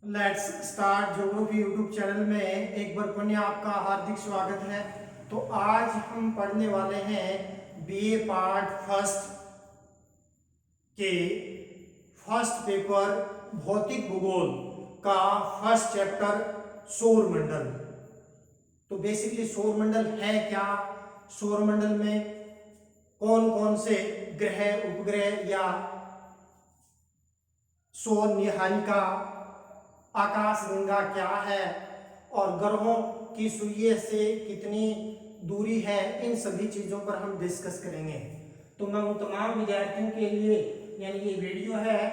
Let's start geography YouTube channel में एक बार पुनः आपका हार्दिक स्वागत है। तो आज हम पढ़ने वाले हैं बीए पार्ट फर्स्ट के फर्स्ट पेपर भौतिक भूगोल का फर्स्ट चैप्टर सौरमंडल। तो बेसिकली सौरमंडल है क्या, सौरमंडल में कौन कौन से ग्रह, उपग्रह या सौर निहारिका, आकाशगंगा क्या है और ग्रहों की सूर्य से कितनी दूरी है, इन सभी चीजों पर हम डिस्कस करेंगे। तो मैं उन तमाम विद्यार्थियों के लिए यानी ये वीडियो है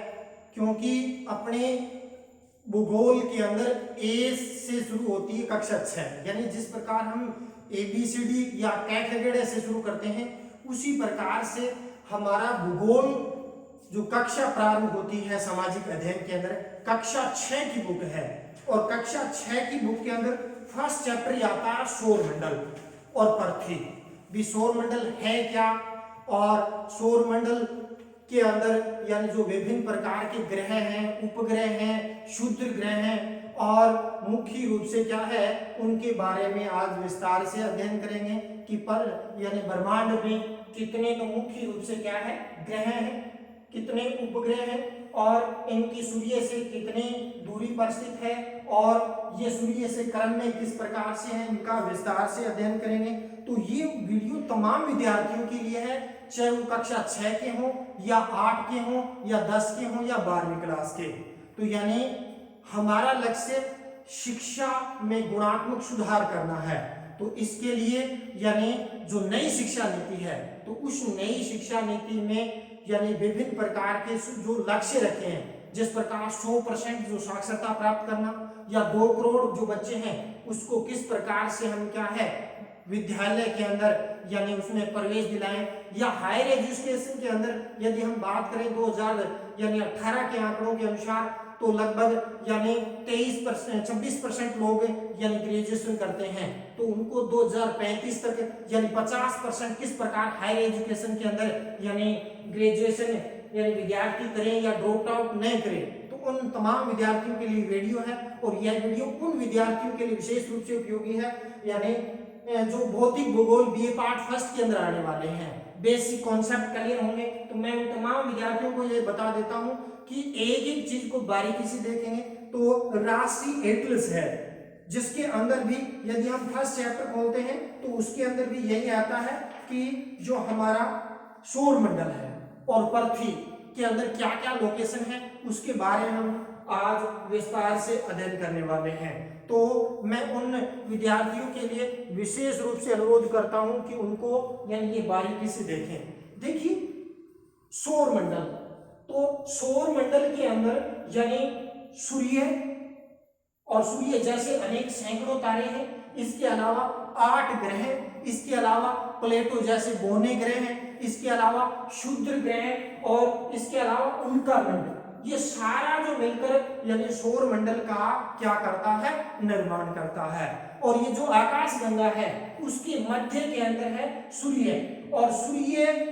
क्योंकि अपने भूगोल के अंदर ए से शुरू होती है कक्षा 6, यानी जिस प्रकार हम ABCD या कैटेगरी से शुरू करते हैं उसी प्रकार से हमारा भूगोल जो कक्षा प्रारंभ होती है सामाजिक अध्ययन के अंदर कक्षा 6 की बुक है। और कक्षा 6 की बुक के अंदर फर्स्ट चैप्टर आता है सौरमंडल और पृथ्वी भी। सौरमंडल है क्या और सौरमंडल के अंदर यानी जो विभिन्न प्रकार के ग्रह हैं, उपग्रह हैं, क्षुद्र ग्रह हैं और मुख्य रूप से क्या है उनके बारे में आज विस्तार से अध्ययन करेंगे कि पर यानी ब्रह्मांड में कितने तो मुख्य रूप से क्या है ग्रह हैं, कितने उपग्रह हैं और इनकी सूर्य से कितनी दूरी पर स्थित है और ये सूर्य से कर्ण में किस प्रकार से है, इनका विस्तार से अध्ययन करेंगे। तो ये वीडियो तमाम विद्यार्थियों के लिए है, चाहे वो कक्षा 6 के हों या 8 के हों या 10 के हों या 12वीं क्लास के। तो यानी हमारा लक्ष्य शिक्षा में गुणात्मक सुधार करना है। तो इसके लिए यानी जो नई शिक्षा नीति है तो उस नई शिक्षा नीति में यानी विभिन्न प्रकार के जो लक्ष्य रखे हैं, जिस प्रकार 100% जो साक्षरता प्राप्त करना या 2 करोड़ जो बच्चे हैं उसको किस प्रकार से हम क्या है विद्यालय के अंदर यानी उसमें प्रवेश दिलाएं या हायर एजुकेशन के अंदर यदि हम बात करें 2018 के आंकड़ों के अनुसार तो लगभग यानी 26% लोग यानी ग्रेजुएशन करते हैं। तो उनको 2035 तक यानी 50% किस प्रकार हायर एजुकेशन के अंदर यानी ग्रेजुएशन यानी विद्यार्थी करें या ड्रॉप आउट नहीं करें। तो उन तमाम विद्यार्थियों के लिए वीडियो है और यह वीडियो उन विद्यार्थियों के लिए विशेष रूप से उपयोगी है यानी जो भौतिक भूगोल बीए पार्ट फर्स्ट के अंदर आने वाले हैं, बेसिक कॉन्सेप्ट क्लियर होंगे। तो मैं उन तमाम विद्यार्थियों को ये बता देता हूं कि एक एक चीज को बारीकी से देखेंगे। तो राशि एटलस है जिसके अंदर भी यदि हम फर्स्ट चैप्टर खोलते हैं तो उसके अंदर भी यही आता है कि जो हमारा सौरमंडल है और पृथ्वी के अंदर क्या क्या लोकेशन है उसके बारे में हम आज विस्तार से अध्ययन करने वाले हैं। तो मैं उन विद्यार्थियों के लिए विशेष रूप से अनुरोध करता हूं कि उनको यानी ये बारीकी से देखें। देखिए सौरमंडल, तो सौरमंडल के अंदर यानी सूर्य और सूर्य जैसे अनेक सैकड़ों तारे हैं, इसके अलावा 8 ग्रह, इसके अलावा प्लेटो जैसे बौने ग्रह हैं, इसके अलावा क्षुद्र ग्रह और इसके अलावा उल्का पिंड, ये सारा जो मिलकर यानी सौरमंडल का क्या करता है निर्माण करता है। और ये जो आकाशगंगा है उसके मध्य के अंदर है सूर्य और सूर्य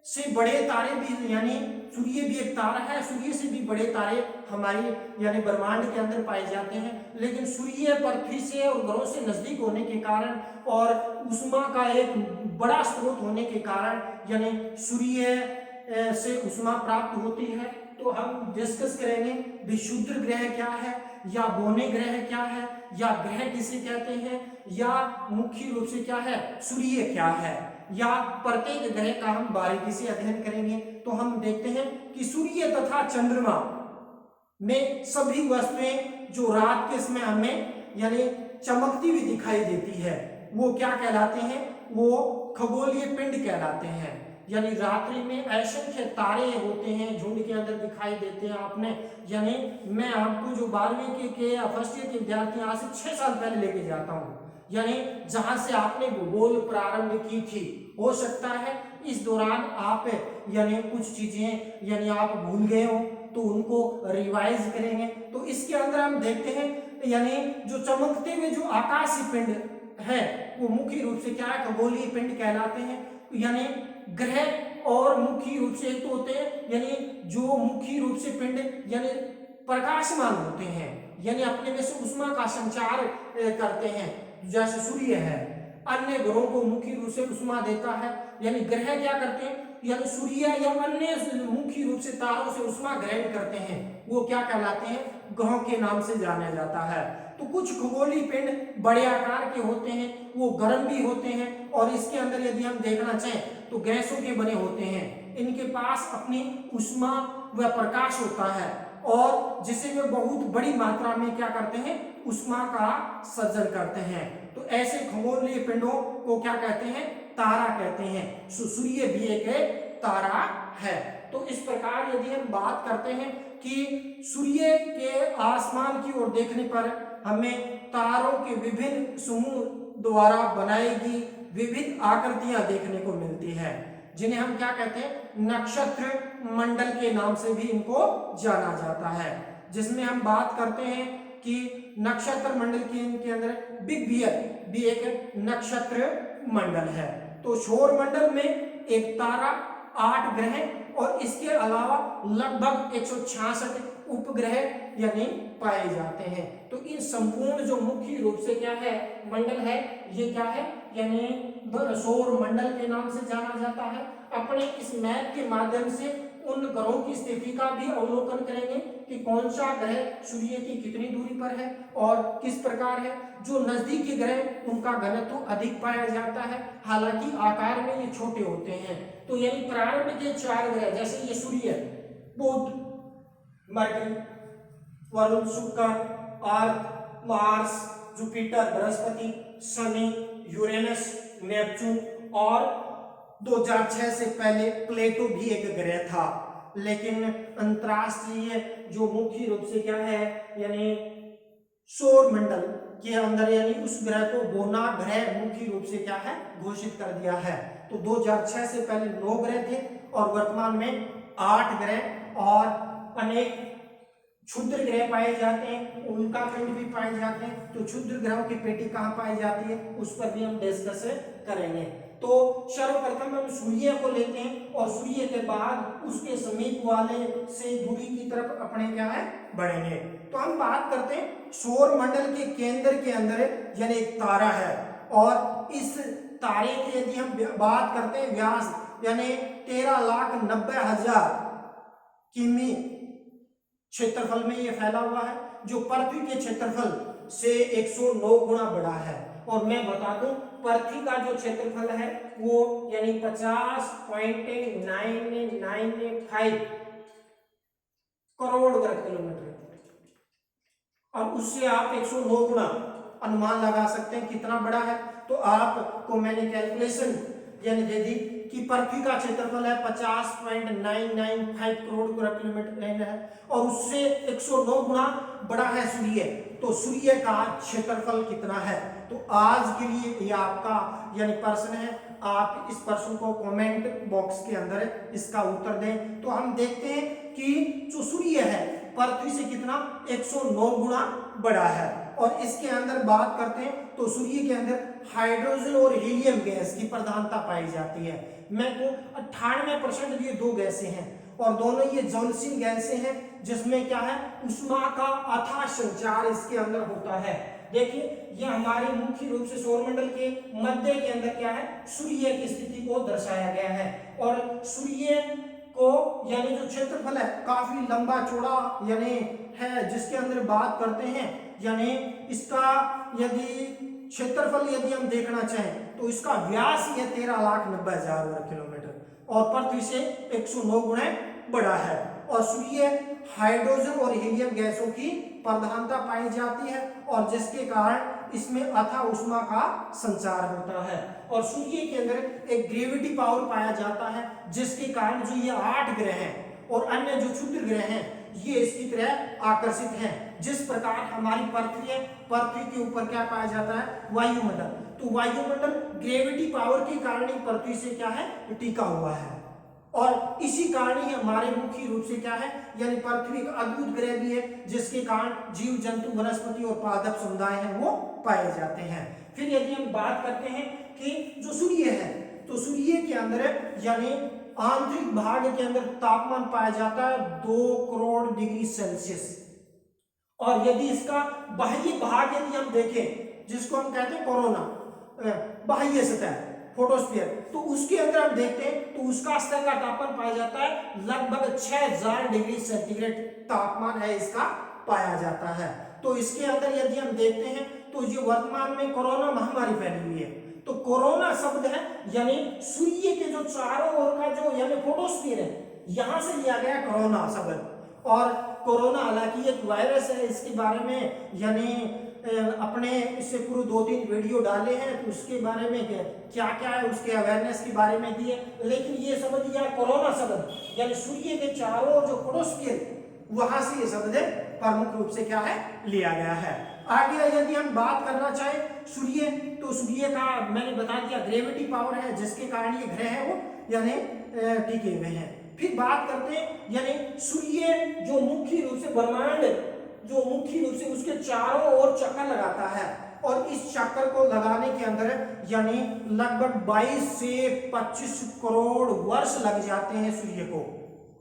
से बड़े तारे भी यानी सूर्य भी एक तारा है, सूर्य से भी बड़े तारे हमारी यानी ब्रह्मांड के अंदर पाए जाते हैं। लेकिन सूर्य पृथ्वी से और ग्रहों से नजदीक होने के कारण और उष्मा का एक बड़ा स्रोत होने के कारण यानी सूर्य से उष्मा प्राप्त होती है। तो हम डिस्कस करेंगे विशुद्ध ग्रह क्या है या बौने ग्रह क्या है या ग्रह किसे कहते हैं या मुख्य रूप से क्या है सूर्य क्या है या प्रत्येक ग्रह का हम बारीकी से अध्ययन करेंगे। तो हम देखते हैं कि सूर्य तथा चंद्रमा में सभी वस्तुएं जो रात के समय हमें यानी चमकती हुई दिखाई देती है वो क्या कहलाते हैं, वो खगोलीय पिंड कहलाते हैं। यानी रात्रि में असंख्य तारे होते हैं झुंड के अंदर दिखाई देते हैं आपने। यानी मैं आपको जो 12वीं के या फर्स्ट ईयर के विद्यार्थी आज से 6 साल पहले लेके जाता हूँ, यानी जहां से आपने भूगोल प्रारंभ की थी। हो सकता है इस दौरान आप यानी कुछ चीजें यानी आप भूल गए हो तो उनको रिवाइज करेंगे। तो इसके अंदर हम देखते हैं यानी जो चमकते हुए जो आकाशीय पिंड है वो मुख्य रूप से क्या है खगोलीय पिंड कहलाते हैं। यानी ग्रह और मुख्य रूप से एक तो होते हैं यानी जो मुख्य रूप से पिंड यानी प्रकाशमान होते हैं यानी अपने में से उष्मा का संचार करते हैं, जैसे सूर्य है अन्य ग्रहों को मुख्य रूप से उष्मा देता है, यानी ग्रह क्या करते हैं, यानी सूर्य या अन्य मुख्य रूप से तारों से उष्मा ग्रहण करते हैं, वो क्या कहलाते हैं, ग्रहों के नाम से जाना जाता है। तो कुछ खगोलीय पिंड बड़े आकार के होते हैं, वो गर्म भी होते हैं, और इसके अंदर यदि हम देखना चाहें तो गैसों के बने होते हैं। इनके पास अपनी उष्मा व प्रकाश होता है, और जिसे वे बहुत बड़ी मात्रा में क्या करते हैं, उष्मा का सर्जन करते हैं। तो ऐसे खगोलीय पिंडों को क्या कहते हैं, तारा कहते हैं। सूर्य भी एक तारा है। तो इस प्रकार यदि हम बात करते हैं कि सूर्य के आसमान की ओर देखने पर हमें तारों के विभिन्न समूह द्वारा बनाई गई विभिन्न आकृतियां देखने को मिलती है, जिन्हें हम क्या कहते हैं, नक्षत्र मंडल के नाम से भी इनको जाना जाता है। जिसमें हम बात करते हैं कि नक्षत्र मंडल के इनके अंदर बिग बियर भी एक नक्षत्र मंडल है। तो सौर मंडल में एक तारा, 8 ग्रह और इसके अलावा लगभग 166 उपग्रह यानी पाए जाते हैं। तो इन संपूर्ण जो मुख्य रूप से क्या है, मंडल है, ये क्या है, यानी सौर मंडल के नाम से जाना जाता है। अपने इस मैप के माध्यम से उन ग्रहों की स्थिति का भी अवलोकन करेंगे कि कौन सा ग्रह सूर्य की कितनी दूरी पर है और किस प्रकार है। जो नजदीकी ग्रह उनका घनत्व अधिक पाया जाता है, हालांकि आकार में ये छोटे होते हैं। तो यानी प्रारंभ के 4 ग्रह जैसे ये सूर्य, बुध, Mercury, Varun, Shukra, Earth, Mars, Jupiter, Brihaspati, Shani, Uranus, Neptune, और 2006 से पहले प्लेटो भी एक ग्रह था। लेकिन अंतरराष्ट्रीय जो मुख्य रूप से क्या है, यानी सौर मंडल के अंदर यानी उस ग्रह को बोना ग्रह मुख्य रूप से क्या है, घोषित कर दिया है। तो 2006 से पहले 9 ग्रह थे और वर्तमान में 8 ग्रह और अनेक क्षुद्र ग्रह पाए जाते हैं, उल्का पिंड भी पाए जाते हैं। तो क्षुद्र ग्रहों की पेटी कहाँ पाई जाती है, उस पर भी हम डिस्कस करेंगे। तो सर्वप्रथम हम सूर्य को लेते हैं और सूर्य के बाद उसके समीप वाले से दूरी की तरफ अपने क्या है, बढ़ेंगे। तो हम बात करते हैं सौर मंडल के केंद्र के अंदर यानी एक तारा है, और इस तारे की यदि हम बात करते हैं व्यास यानी 13,90,000 किमी क्षेत्रफल में ये फैला हुआ है, जो पृथ्वी के क्षेत्रफल से 109 गुना बड़ा है। और मैं बता दूं पृथ्वी का जो क्षेत्रफल है वो यानी 50.995 करोड़ वर्ग किलोमीटर, और उससे आप 109 गुना अनुमान लगा सकते हैं कितना बड़ा है। तो आपको मैंने कैलकुलेशन यानी दे दी कि पृथ्वी का क्षेत्रफल है 50.995 करोड़ वर्ग किलोमीटर है, और उससे 109 गुना बड़ा है सूर्य। तो सूर्य का क्षेत्रफल कितना है? तो आज के लिए ये आपका यानी प्रश्न है, आप इस प्रश्न को कमेंट बॉक्स के अंदर इसका उत्तर दें। तो हम देखते हैं कि जो सूर्य है पृथ्वी से कितना 109 गुना बड़ा है, और इसके अंदर बात करते हैं तो सूर्य के अंदर हाइड्रोजन और हीलियम गैस की प्रधानता पाई जाती है। मैं को 98% ये 2 गैसें हैं, और दोनों ये ज्वलनशील गैसें हैं, जिसमें क्या है उष्मा का अथाह संचार इसके अंदर होता है। देखिए ये हमारे मुख्य रूप से सौरमंडल के मध्य के अंदर क्या है, सूर्य की स्थिति को दर्शाया गया है। और सूर्य को यानी जो क्षेत्रफल है काफी लंबा चौड़ा यानी है, जिसके अंदर बात करते हैं यानी इसका यदि क्षेत्रफल यदि हम देखना चाहें तो इसका व्यास ये 13,90,000 वर्ग किलोमीटर, और पृथ्वी से 109 गुना बड़ा है। और सूर्य हाइड्रोजन और हीलियम गैसों की प्रधानता पाई जाती है, और जिसके कारण इसमें अथाह उष्मा का संचार होता है। और सूर्य के अंदर एक ग्रेविटी पावर पाया जाता है, जिसके कारण जो ये 8 ग्रह हैं और अन्य जो क्षुद्र ग्रह हैं ये इसकी तरह आकर्षित हैं। जिस प्रकार हमारी पृथ्वी है, पृथ्वी के ऊपर क्या पाया जाता है, वायुमंडल। तो वायुमंडल ग्रेविटी पावर के कारण ही पृथ्वी से क्या है, टिका हुआ है, और इसी कारण ही हमारे मुख्य रूप से क्या है यानी पृथ्वी एक अद्भुत ग्रह भी है, जिसके कारण जीव जंतु वनस्पति और पादप समुदाय हैं वो पाए जाते हैं। फिर यदि हम बात करते हैं कि जो सूर्य है, तो सूर्य के अंदर यानी आंतरिक भाग के अंदर तापमान पाया जाता है 2 करोड़ डिग्री सेल्सियस, और यदि इसका बाह्य भाग यदि हम देखें, जिसको हम कहते हैं कोरोना, बाह्य सतह फोटोस्फीयर, तो उसके अंदर हम देखते हैं तो उसका स्तर का तापमान पाया जाता है लगभग 6000 डिग्री सेंटीग्रेड तापमान है इसका पाया जाता है। तो इसके अंदर यदि हम देखते हैं तो ये वर्तमान में कोरोना महामारी फैली हुई है। तो कोरोना शब्द है यानी सूर्य के जो चारों ओर का जो यानी फोटोस्फीयर है, यहां से लिया गया कोरोना शब्द। और कोरोना हालांकि एक वायरस है, इसके बारे में यानी अपने इससे पूर्व 2-3 वीडियो डाले हैं, तो उसके बारे में क्या क्या है उसके अवेयरनेस के बारे में दिए। लेकिन ये शब्द या कोरोना शब्द यानी सूर्य के चारों ओर जो फोटोस्फीयर, वहां से ये शब्द प्रमुख रूप से क्या है लिया गया है। आगे यदि हम बात करना चाहे सूर्य, तो सूर्य का मैंने बता दिया ग्रेविटी पावर है, जिसके कारण ये ग्रह है वो यानी टिके हुए हैं। फिर बात करते हैं यानी सूर्य जो मुख्य रूप से ब्रह्मांड जो मुख्य रूप से उसके चारों ओर चक्कर लगाता है, और इस चक्कर को लगाने के अंदर यानी लगभग 22 से 25 करोड़ वर्ष लग जाते हैं सूर्य को।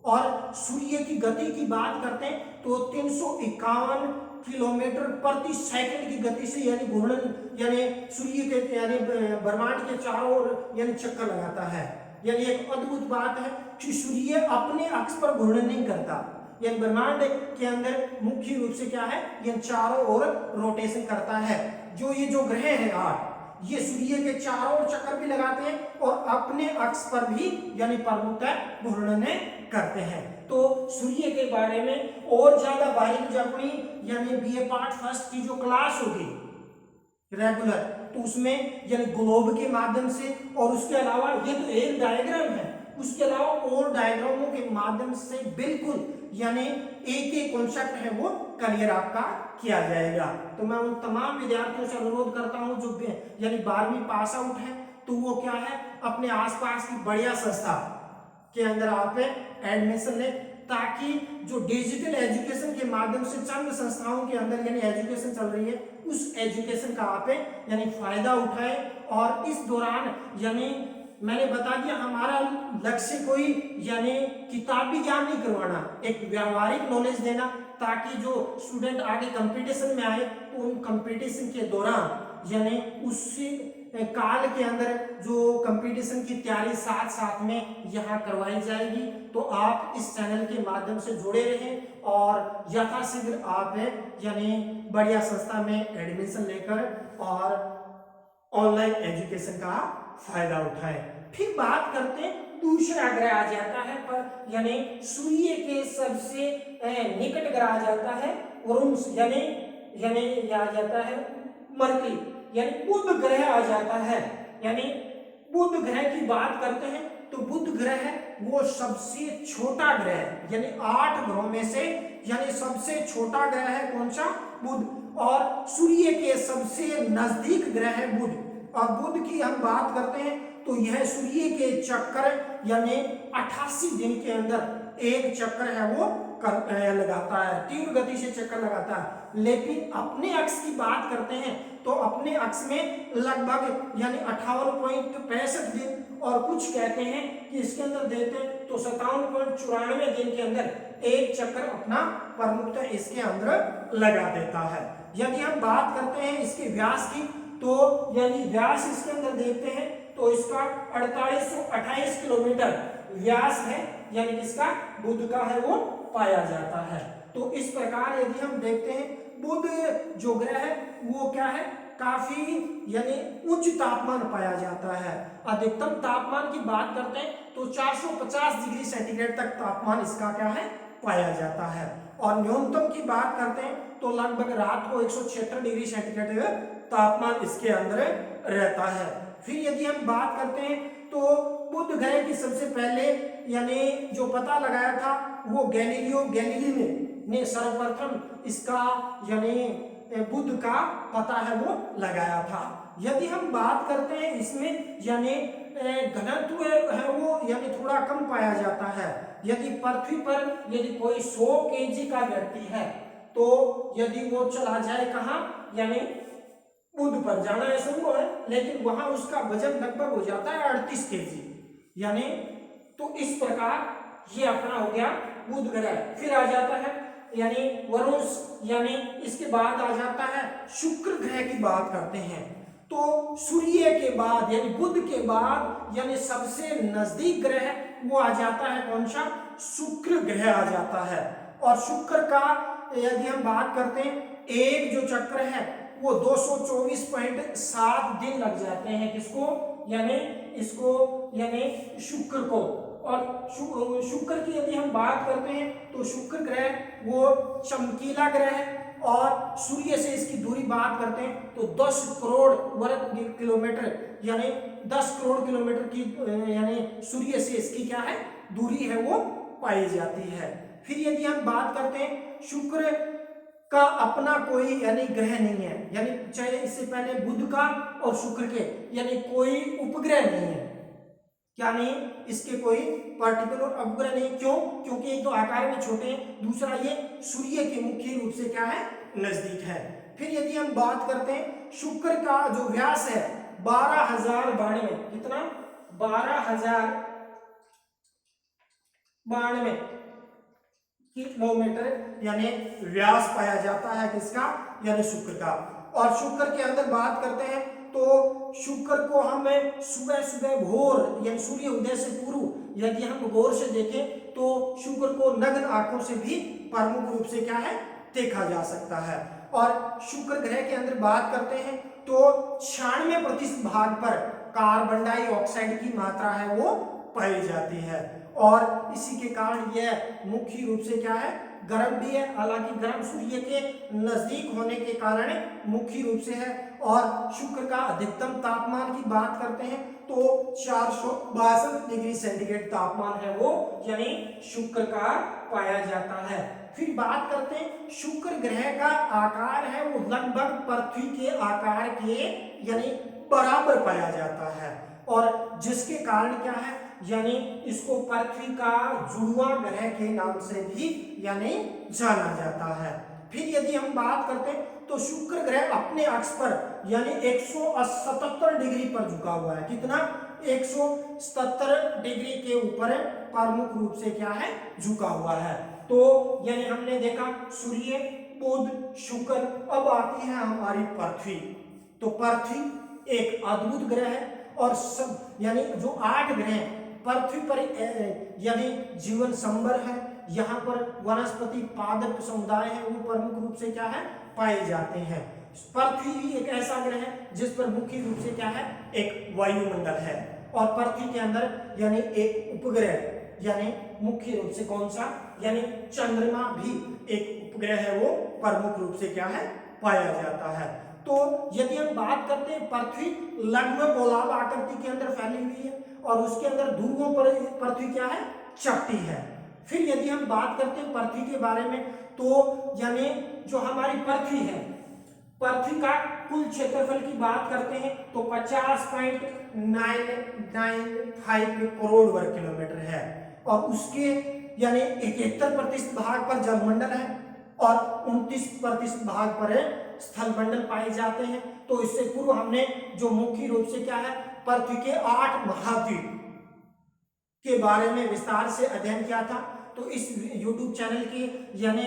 और सूर्य की गति की बात करते हैं तो 351 किलोमीटर प्रति सेकंड की गति से यानी घूर्णन यानी सूर्य के यानी ब्रह्मांड के चारों ओर यानी चक्कर लगाता है। यानी एक अद्भुत बात है कि सूर्य अपने अक्ष पर घूर्णन नहीं करता, यानी ब्रह्मांड के अंदर मुख्य रूप से क्या है ये चारों ओर रोटेशन करता है। जो ये जो ग्रह है 8, ये सूर्य के चारों ओर चक्कर भी लगाते हैं और अपने अक्ष पर भी यानी प्रमुखतः घूर्णन करते हैं। तो सूर्य के बारे में और ज्यादा बारीक जो अपनी यानी बीए पार्ट फर्स्ट की जो क्लास होगी रेगुलर, तो उसमें यानी ग्लोब के माध्यम से, और उसके अलावा ये तो एक डायग्राम है, उसके अलावा और डायग्रामों के माध्यम से बिल्कुल यानी एक एक कॉन्सेप्ट है वो क्लियर आपका किया जाएगा। तो मैं उन तमाम विद्यार्थियों से अनुरोध करता हूं जो यानी 12वीं पास आउट है, तो वो क्या है अपने आसपास की बढ़िया संस्था के अंदर आप एडमिशन लें, ताकि जो डिजिटल एजुकेशन के माध्यम से चंद संस्थाओं के अंदर यानी एजुकेशन चल रही है, उस एजुकेशन का आप यानी फायदा उठाएं। और इस दौरान यानी मैंने बता दिया हमारा लक्ष्य कोई यानी किताबी ज्ञान नहीं करवाना, एक व्यावहारिक नॉलेज देना, ताकि जो स्टूडेंट आगे कंपटीशन में आए तो उन कंपटीशन के दौरान यानी उसी काल के अंदर जो कंपटीशन की तैयारी साथ साथ में यहाँ करवाई जाएगी। तो आप इस चैनल के माध्यम से जुड़े रहें और यथाशीघ्र आप यानी बढ़िया संस्था में एडमिशन लेकर और ऑनलाइन एजुकेशन का फायदा उठाएं। फिर बात करते हैं दूसरा ग्रह आ जाता है पर यानी सूर्य के सबसे निकट ग्रह आ जाता है वरुण, यानी आ जाता है मरकरी, यानी बुध ग्रह आ जाता है। यानी बुध ग्रह की बात करते हैं तो बुध ग्रह वो सबसे छोटा ग्रह यानी 8 ग्रहों में से यानी सबसे छोटा ग्रह है कौन सा बुध, और सूर्य के सबसे नजदीक ग्रह है बुध। और बुध की हम बात करते हैं तो यह सूर्य के चक्कर यानी 88 दिन के अंदर एक चक्कर है वो लगाता है, तीव्र गति से चक्कर लगाता है। लेकिन अपने अक्ष की बात करते हैं तो अपने अक्ष में लगभग यानी 58.65 दिन, और कुछ कहते हैं कि इसके अंदर देते हैं तो 57.94 दिन के अंदर एक चक्कर अपना प्रमुखतः इसके अंदर लगा देता है। यदि हम बात करते हैं इसके व्यास की तो यानी व्यास इसके अंदर देखते हैं तो इसका 4828 किलोमीटर व्यास है, यानी किसका बुध का है वो पाया जाता है। तो इस प्रकार यदि हम देखते हैं बुध जो ग्रह है वो क्या है काफी यानी उच्च तापमान पाया जाता है। अधिकतम तापमान की बात करते हैं तो 450 डिग्री सेंटीग्रेड तक तापमान इसका क्या है पाया जाता है, और न्यूनतम की बात करते हैं तो लगभग रात को 176 डिग्री सेंटीग्रेड तापमान इसके अंदर रहता है। फिर यदि हम बात करते हैं तो बुध ग्रह की सबसे पहले यानी जो पता लगाया था वो गैलीलियो गैलीली ने सर्वप्रथम इसका यानी बुध का पता है वो लगाया था। यदि हम बात करते हैं इसमें यानी घनत्व है वो यानी थोड़ा कम पाया जाता है। यदि पृथ्वी पर यदि कोई 100 केजी का व्यक्ति है तो यदि वो चला जाए कहाँ यानी बुध पर जाना है संभव है, लेकिन वहां उसका वजन लगभग हो जाता है 38 केजी यानी। तो इस प्रकार ये अपना हो गया बुध ग्रह। फिर आ जाता है यानी वरुण, यानी इसके बाद आ जाता है शुक्र ग्रह की बात करते हैं। तो सूर्य के बाद यानी बुध के बाद यानी सबसे नजदीक ग्रह वो आ जाता है कौन सा, शुक्र ग्रह आ जाता है। और शुक्र का यदि हम बात करते हैं एक जो चक्र है वो 224.7 दिन लग जाते हैं किसको, यानी इसको, यानी शुक्र को। और शुक्र की यदि हम बात करते हैं तो शुक्र ग्रह वो चमकीला ग्रह है और सूर्य से इसकी दूरी बात करते हैं तो 10 करोड़ वर्ग किलोमीटर यानी 10 करोड़ किलोमीटर की यानी सूर्य से इसकी क्या है दूरी है वो पाई जाती है। फिर यदि हम बात करते हैं शुक्र का अपना कोई यानी ग्रह नहीं है, यानी चाहे इससे पहले बुध का और शुक्र के यानी कोई उपग्रह नहीं है, क्या नहीं, इसके कोई पर्टिकुलर उपग्रह नहीं। क्यों? क्योंकि एक तो आकार में छोटे हैं, दूसरा ये सूर्य के मुख्य रूप से क्या है नजदीक है। फिर यदि हम बात करते हैं शुक्र का जो व्यास है 12,092, कितना 12,092 किलोमीटर यानी व्यास पाया जाता है किसका, यानी शुक्र का। और शुक्र के अंदर बात करते हैं तो शुक्र को हमें सुबह सुबह भोर यानी सूर्य उदय से पूर्व यदि हम गौर से देखें तो शुक्र को नग्न आंखों से भी प्रमुख रूप से क्या है देखा जा सकता है। और शुक्र ग्रह के अंदर बात करते हैं तो 96% भाग पर कार्बन डाइऑक्साइड की मात्रा है वो पाई जाती है और इसी के कारण यह मुख्य रूप से क्या है गर्म भी है, हालांकि गर्म सूर्य के नजदीक होने के कारण मुख्य रूप से है। और शुक्र का अधिकतम तापमान की बात करते हैं तो 462 डिग्री सेंटीग्रेड तापमान है वो यानी शुक्र का पाया जाता है। फिर बात करते हैं शुक्र ग्रह का आकार है वो लगभग पृथ्वी के आकार के यानी बराबर पाया जाता है और जिसके कारण क्या है यानी इसको पृथ्वी का जुड़वा ग्रह के नाम से भी यानी जाना जाता है। फिर यदि हम बात करते हैं तो शुक्र ग्रह अपने अक्ष पर यानी 177 डिग्री पर झुका हुआ है, कितना 177 डिग्री के ऊपर प्रमुख रूप से क्या है झुका हुआ है। तो यानी हमने देखा सूर्य, बुध, शुक्र, अब आती है हमारी पृथ्वी। तो पृथ्वी एक अद्भुत ग्रह है और सब यानी जो 8 ग्रह पृथ्वी पर यानी जीवन संभर है, यहाँ पर वनस्पति पादप समुदाय है वो प्रमुख रूप से क्या है पाए जाते हैं। पृथ्वी भी एक ऐसा ग्रह है जिस पर मुख्य रूप से क्या है एक वायुमंडल है और पृथ्वी के अंदर यानी एक उपग्रह यानी मुख्य रूप से कौन सा यानी चंद्रमा भी एक उपग्रह है वो प्रमुख रूप से क्या है पाया जाता है। तो यदि हम बात करते हैं पृथ्वी लगभग गोलाभ आकृति के अंदर फैली हुई है और उसके अंदर ध्रुवों पर पृथ्वी क्या है चपटी है। फिर यदि हम बात करते हैं पृथ्वी के बारे में तो यानी जो हमारी पृथ्वी है, पृथ्वी का कुल क्षेत्रफल की बात करते हैं तो 50.995 करोड़ वर्ग किलोमीटर है और उसके यानी 71% भाग पर जलमंडल है और 29% भाग पर स्थलमंडल पाए जाते हैं। तो इससे पूर्व हमने जो मुख्य रूप से क्या है पृथ्वी के 8 महाद्वीप के बारे में विस्तार से अध्ययन किया था। तो इस YouTube चैनल के यानी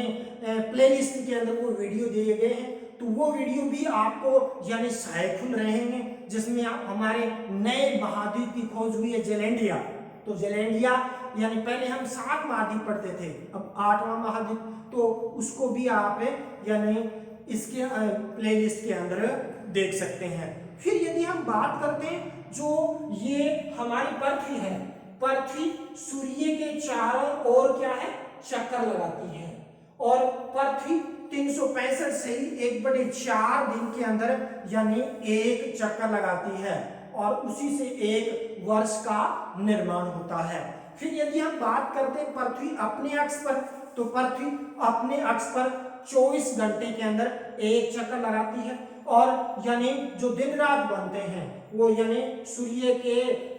प्लेलिस्ट के अंदर वो वीडियो दिए गए हैं, तो वो वीडियो भी आपको यानी सहायक रहेंगे जिसमें आप हमारे नए महाद्वीप की खोज हुई है जेलैंडिया। तो जेलैंडिया यानी पहले हम 7 महाद्वीप पढ़ते थे, अब 8वां महाद्वीप, तो उसको भी आप यानी इसके प्लेलिस्ट के अंदर देख सकते हैं। फिर यदि हम बात करते हैं जो ये हमारी पृथ्वी है, पृथ्वी सूर्य के चारों ओर क्या है चक्कर लगाती है और पृथ्वी 365 से ही 1/4 दिन के अंदर यानी एक चक्कर लगाती है और उसी से एक वर्ष का निर्माण होता है। फिर यदि हम बात करते हैं पृथ्वी अपने अक्ष पर, तो पृथ्वी अपने अक्ष पर 24 घंटे के अंदर एक चक्कर लगाती है और यानी जो दिन रात बनते हैं वो यानी सूर्य के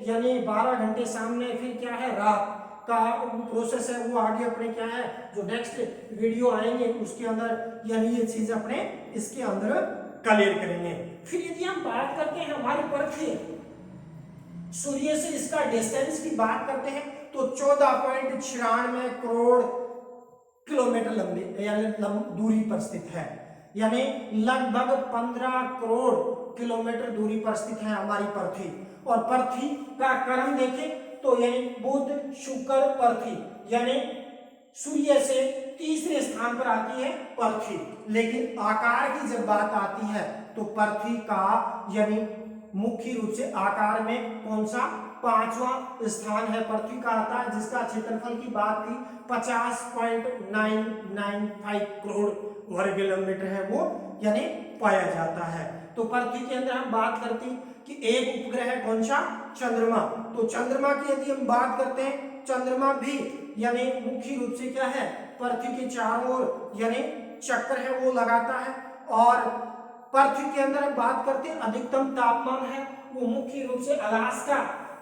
यानी 12 घंटे सामने फिर क्या है रात का प्रोसेस है वो आगे अपने क्या है जो नेक्स्ट वीडियो आएंगे उसके अंदर यानी ये चीज अपने इसके अंदर क्लियर करेंगे। फिर यदि हम बात करते हैं हमारी पृथ्वी सूर्य से इसका डिस्टेंस की बात करते हैं तो 14.96 करोड़ किलोमीटर लंबी यानी दूरी पर स्थित है, यानी लगभग 15 करोड़ किलोमीटर दूरी पर स्थित है हमारी पृथ्वी। और पृथ्वी का क्रम देखें तो यानी बुध शुक्र पृथ्वी, यानी सूर्य से तीसरे स्थान पर आती है पृथ्वी। लेकिन आकार की जब बात आती है तो पृथ्वी का यानी मुख्य रूप से आकार में कौन सा 5वां स्थान है पृथ्वी का आता है, जिसका क्षेत्रफल की बात थी 50.995 करोड़ वर्ग किलोमीटर है वो यानी पाया जाता है। तो पृथ्वी के अंदर हम बात करते हैं कि एक उपग्रह है कौन सा, चंद्रमा। तो चंद्रमा की यदि हम बात करते हैं, चंद्रमा भी यानी मुख्य रूप से क्या है, पृथ्वी के चारों ओर यानी चक्कर है वो लगाता है। और पृथ्वी के अंदर हम बात करते हैं अधिकतम तापमान है वो मुख्य रूप से अलास्का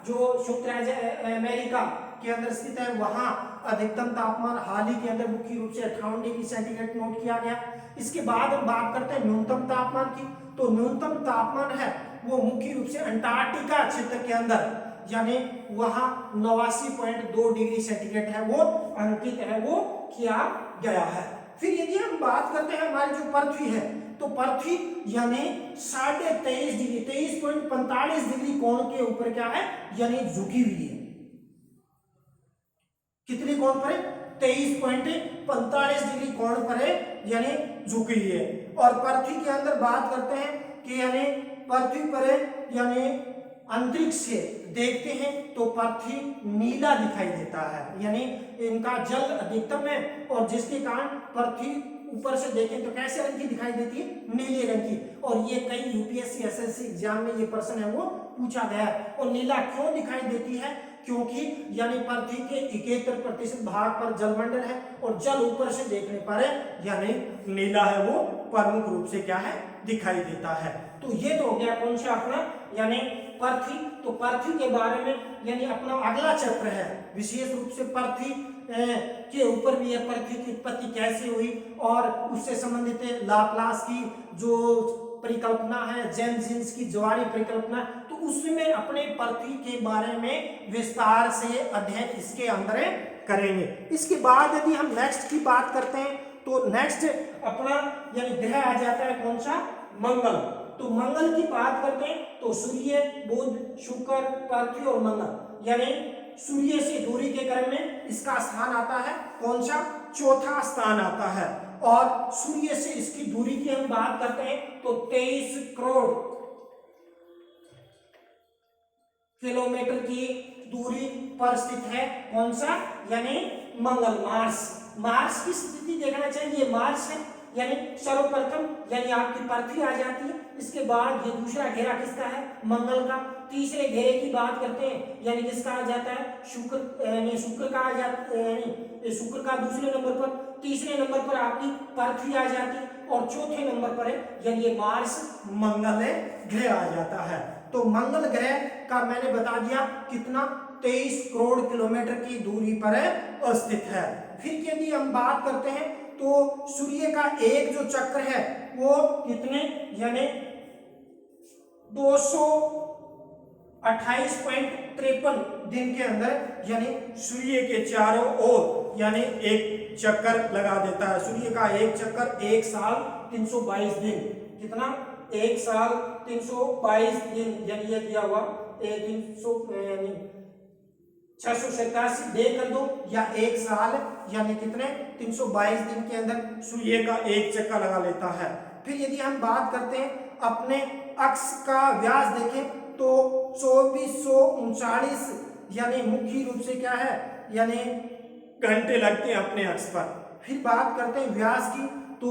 जो संयुक्त राज्य अमेरिका के अंदर स्थित है, वहां अधिकतम तापमान हाल ही के अंदर मुख्य रूप से 58 डिग्री सेंटीग्रेड नोट किया गया। इसके बाद हम बात करते हैं न्यूनतम तापमान की। तो न्यूनतम तापमान है वो मुख्य रूप से अंटार्कटिका क्षेत्र के अंदर यानी वहां 89.2 डिग्री सेंटीग्रेड है वो अंकित है वो किया गया है। फिर यदि हम बात करते हैं हमारी जो पृथ्वी है, तो पृथ्वी यानी 23.5 डिग्री 23.45 डिग्री कोण के ऊपर क्या है यानी झुकी हुई है। कितने कोण पर है, 23.45 डिग्री कोण पर है यानी झुकी हुई है। और पृथ्वी के अंदर बात करते हैं कि यानी पृथ्वी पर यानी अंतरिक्ष से देखते हैं तो पृथ्वी नीला दिखाई देता है, यानी इनका जल अधिकतम है और जिसके कारण पृथ्वी ऊपर से देखें तो कैसे रंग की दिखाई देती है, नीले रंग की। और ये कई यूपीएससी एसएससी एग्जाम में ये प्रश्न है वो पूछा गया है। और नीला क्यों दिखाई देती है, क्योंकि यानी पृथ्वी के 71% भाग पर जलमंडल है और जल ऊपर से देखने पर यानी नीला है वो प्रमुख रूप से क्या है दिखाई देता है। तो ये तो हो गया कौन सा अपना यानी पृथ्वी। तो पृथ्वी के बारे में यानी अपना अगला चैप्टर है विशेष रूप से पृथ्वी के ऊपर भी है, पृथ्वी की उत्पत्ति कैसे हुई और उससे संबंधित लाप्लास की जो परिकल्पना है, जेम्स जीन्स की ज्वारीय परिकल्पना, तो उसमें अपने पृथ्वी के बारे में विस्तार से अध्ययन इसके अंदर करेंगे। इसके बाद यदि हम नेक्स्ट की बात करते हैं तो नेक्स्ट अपना यानी ग्रह आ जाता है कौन सा, मंगल। तो मंगल की बात करते हैं तो सूर्य बुध शुक्र पृथ्वी और मंगल यानी सूर्य से दूरी के क्रम में इसका स्थान आता है कौन सा, चौथा स्थान आता है। और सूर्य से इसकी दूरी की हम बात करते हैं तो 23 करोड़ किलोमीटर की दूरी पर स्थित है कौन सा यानी मंगल, मार्स की स्थिति देखना चाहिए, मार्स है यानी सर्वप्रथम यानी आपकी पृथ्वी आ जाती है। इसके बाद ये दूसरा घेरा किसका है, मंगल का। तीसरे घेरे की बात करते हैं यानी किसका आ जाता है, शुक्र यानी शुक्र का आ जाता है, यानी शुक्र का दूसरे नंबर पर। तीसरे नंबर पर आपकी पृथ्वी आ जाती है और चौथे नंबर पर है यानी ये मार्स मंगल ग्रह आ जाता है। तो मंगल ग्रह का मैंने बता दिया कितना, 23 करोड़ किलोमीटर की दूरी पर स्थित है। फिर यदि हम बात करते हैं तो सूर्य का एक जो चक्र है वो कितने यानी 228.53 दिन के अंदर यानी सूर्य के चारों ओर यानी एक चक्कर लगा देता है। सूर्य का एक चक्कर 1 साल 322 दिन, कितना, 1 साल 322 दिन यानी ये दिया हुआ 687 डे कर दो या 1 साल यानी कितने 322 दिन के अंदर सूर्य का एक चक्कर लगा लेता है। फिर यदि हम बात करते हैं अपने अक्ष का व्यास देखें तो 2439 यानी मुख्य रूप से क्या है यानी घंटे लगते हैं अपने अक्ष पर। फिर बात करते हैं व्यास की तो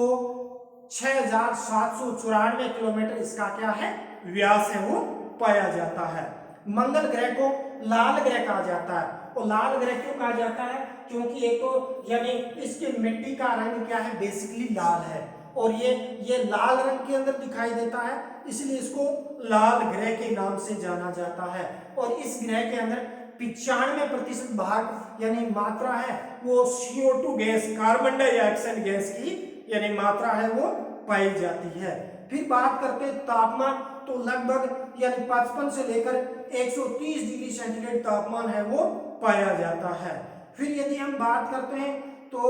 6794 किलोमीटर इसका क्या है व्यास है वो पाया जाता है। मंगल ग्रह को लाल ग्रह कहा जाता है। और लाल ग्रह क्यों कहा जाता है, क्योंकि एक तो यानी इसकी मिट्टी का रंग क्या है बेसिकली लाल है और ये लाल रंग के अंदर दिखाई देता है, इसलिए इसको लाल ग्रह के नाम से जाना जाता है। और इस ग्रह के अंदर 95% भाग यानी मात्रा है वो CO2 gas, carbon dioxide gas की यानी मात्रा है वो पाई जाती है। फिर बात करते हैं तापमान, तो लगभग यानी 55 से लेकर 130 डिग्री सेंटीग्रेड तापमान है वो पाया जाता है। फिर यदि हम बात करते हैं तो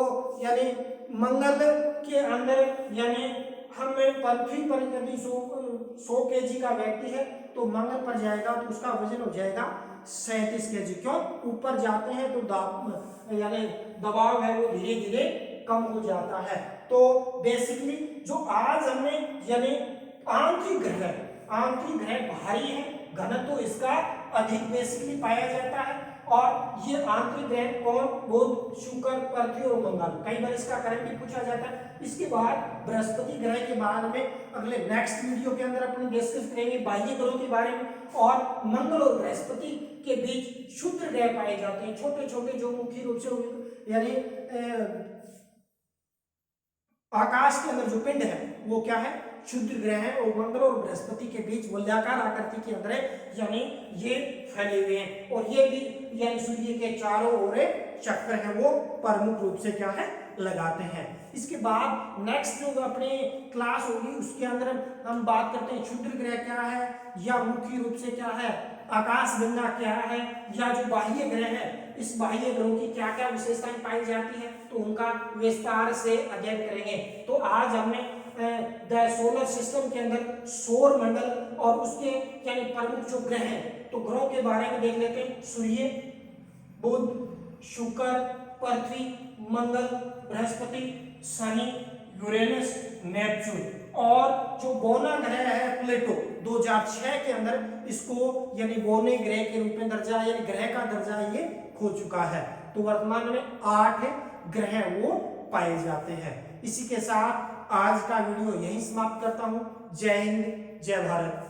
यानी मंगल के अंदर यानी हम पृथ्वी पर यदि 100 kg का व्यक्ति है तो मंगल पर जाएगा तो उसका वजन हो जाएगा 37 kg। क्यों? ऊपर जाते हैं तो यानी दबाव है वो धीरे धीरे कम हो जाता है। तो बेसिकली जो आज हमने यानी आंतरिक ग्रह भारी है, घनत्व तो इसका अधिक बेसिकली पाया जाता है। और ये आंतरिक ग्रह कौन? बुध, शुक्र, पृथ्वी और मंगल। कई बार इसका करंट भी पूछा जाता है। इसके बाद बृहस्पति ग्रह के बारे में अगले नेक्स्ट वीडियो के अंदर अपन डिस्कस करेंगे बाह्य ग्रहों के बारे में। और मंगल और बृहस्पति के बीच क्षुद्र ग्रह पाए जाते हैं, छोटे छोटे, जो मुख्य रूप से यानी आकाश के अंदर जो पिंड है वो क्या है? क्षुद्र ग्रह है। और मंगल और बृहस्पति के बीच वलयाकार आकृति के अंदर यानी ये फैले हुए हैं। और ये भी यानी सूर्य के चारों ओर चक्र है वो प्रमुख रूप से क्या है? लगाते हैं। इसके बाद नेक्स्ट जो अपनी क्लास होगी उसके अंदर हम बात करते हैं क्षुद्र ग्रह क्या है, या मुख्य रूप से क्या है आकाशगंगा क्या है, या जो बाह्य ग्रह है इस बाह्य ग्रहों की क्या क्या विशेषताएं पाई जाती है, तो उनका विस्तार से अध्ययन करेंगे। तो आज हमने द सोलर सिस्टम के अंदर सौर मंडल और उसके यानी प्रमुख जो ग्रह हैं तो ग्रहों के बारे में देख लेते हैं। सूर्य, बुध, शुक्र, पृथ्वी, मंगल, बृहस्पति, शनि, यूरेनस, नेपच्यून। और जो बौना ग्रह है प्लेटो 2006 के अंदर इसको यानी बौने ग्रह के रूप में दर्जा यानी ग्रह का दर्जा ये खो चुका है। तो वर्तमान में 8 ग्रह वो पाए जाते हैं। इसी के साथ आज का वीडियो यहीं समाप्त करता हूं। जय हिंद, जय भारत।